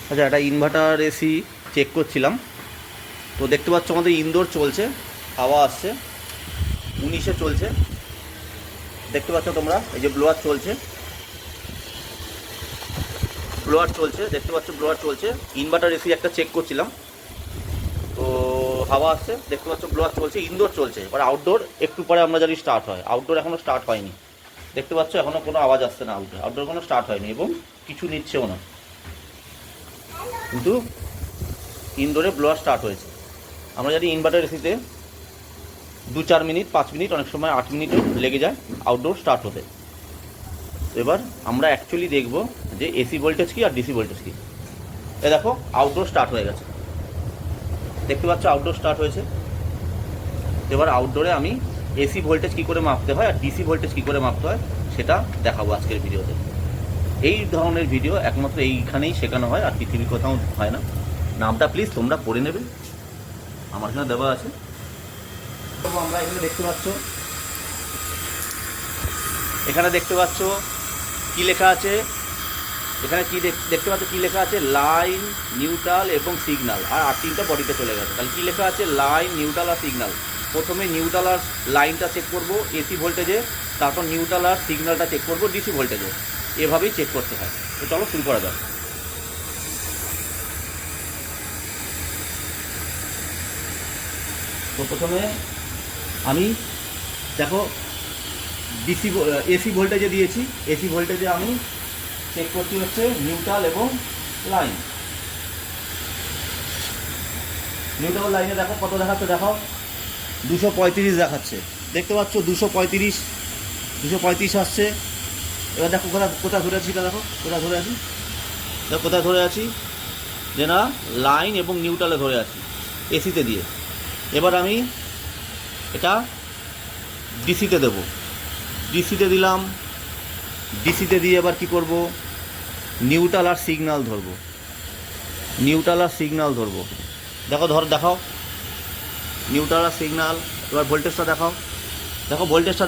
আচ্ছা, একটা inverter AC check করছিলাম। তো দেখতে পাচ্ছ আমাদের ইনডোর চলছে, হাওয়া আসছে, 19-এ চলছে। দেখতে পাচ্ছ তোমরা, এই যে ব্লোয়ার চলছে, দেখতে পাচ্ছ ব্লোয়ার চলছে। ইনভার্টার এসি একটা চেক করছিলাম, তো হাওয়া আসছে, দেখতে পাচ্ছ ব্লোয়ার চলছে, ইনডোর চলছে। এবার আউটডোর একটু পরে আমরা জানি স্টার্ট হয়, আউটডোর এখনও স্টার্ট হয়নি। দেখতে পাচ্ছ এখনও কোনো আওয়াজ আসছে না, আউটডোর কোনো স্টার্ট হয়নি এবং কিছু নিচ্ছেও না, কিন্তু ইনডোরে ব্লোয়ার স্টার্ট হয়েছে। আমরা জানি ইনভার্টার এসিতে 2-4 মিনিট, 5 মিনিট, অনেক সময় 8 মিনিটও লেগে যায় আউটডোর স্টার্ট হতে। এবার আমরা অ্যাকচুয়ালি দেখব যে এসি ভোল্টেজ কী আর ডিসি ভোল্টেজ কী। এ দেখো আউটডোর স্টার্ট হয়ে গেছে, দেখতে পাচ্ছ আউটডোর স্টার্ট হয়েছে। এবার আউটডোরে আমি এসি ভোল্টেজ কী করে মাপতে হয় আর ডিসি ভোল্টেজ কী করে মাপতে হয় সেটা দেখাবো আজকের ভিডিওতে। এই ধরনের ভিডিও একমাত্র এইখানেই শেখানো হয়, আর পৃথিবীর কোথাও হয় না। নামটা প্লিজ তোমরা পড়ে নেবে, আমার এখানে দেওয়া আছে। আমরা এখানে দেখতে পাচ্ছ, কি লেখা আছে, এখানে কি দেখতে পাচ্ছ কি লেখা আছে, লাইন, নিউট্রাল এবং সিগন্যাল। আর 3টা বডিতে চলে গেছে। তাহলে কি লেখা আছে, লাইন, নিউট্রাল আর সিগন্যাল। প্রথমে নিউট্রাল আর লাইনটা চেক করব এসি ভোল্টেজে, তারপর নিউট্রাল আর সিগন্যালটা চেক করব ডিসি ভোল্টেজে। এভাবেই চেক করতে হয়। তো চলো শুরু করা যাক। তো প্রথমে আমি দেখো এসি ভোল্টেজে দিয়েছি, এসি ভোল্টেজে আমি চেক করছি হচ্ছে নিউট্রাল এবং লাইন। নিউট্রাল লাইনে দেখো কত দেখাচ্ছে, দেখো 235 দেখাচ্ছে। দেখতে পাচ্ছ 235 আসছে। এবার দেখো কোথায় ধরে আছি, দেখো কোথায় ধরে আছি, যে না লাইন এবং নিউট্রালে ধরে আছি এসিতে দিয়ে। এবার আমি এটা ডিসিতে দেব, ডিসিতে দিলাম। ডিসিতে দিয়ে এবার কি করব, নিউট্রাল আর সিগন্যাল ধরবো। দেখাও নিউট্রাল আর সিগন্যাল। এবার ভোল্টেজটা দেখাও, ভোল্টেজটা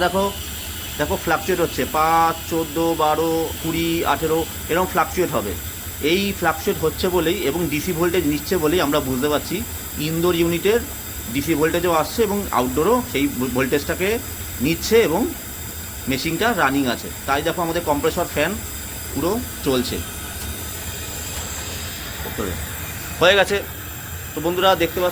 দেখো ফ্লাকচুয়েট হচ্ছে, 5, 14, 12, 20, 18 এরকম ফ্লাকচুয়েট হবে। এই ফ্লাকচুয়েট হচ্ছে বলেই এবং ডিসি ভোল্টেজ নিচ্ছে বলেই আমরা বুঝতে পারছি ইনডোর ইউনিটের ডিসি ভোল্টেজও আসছে এবং আউটডোরও সেই ভোল্টেজটাকে নিচ্ছে এবং মেশিনটা রানিং আছে। তাই দেখো আমাদের কম্প্রেসর ফ্যান পুরো চলছে, হয়ে গেছে। তো বন্ধুরা দেখতে পাচ্ছ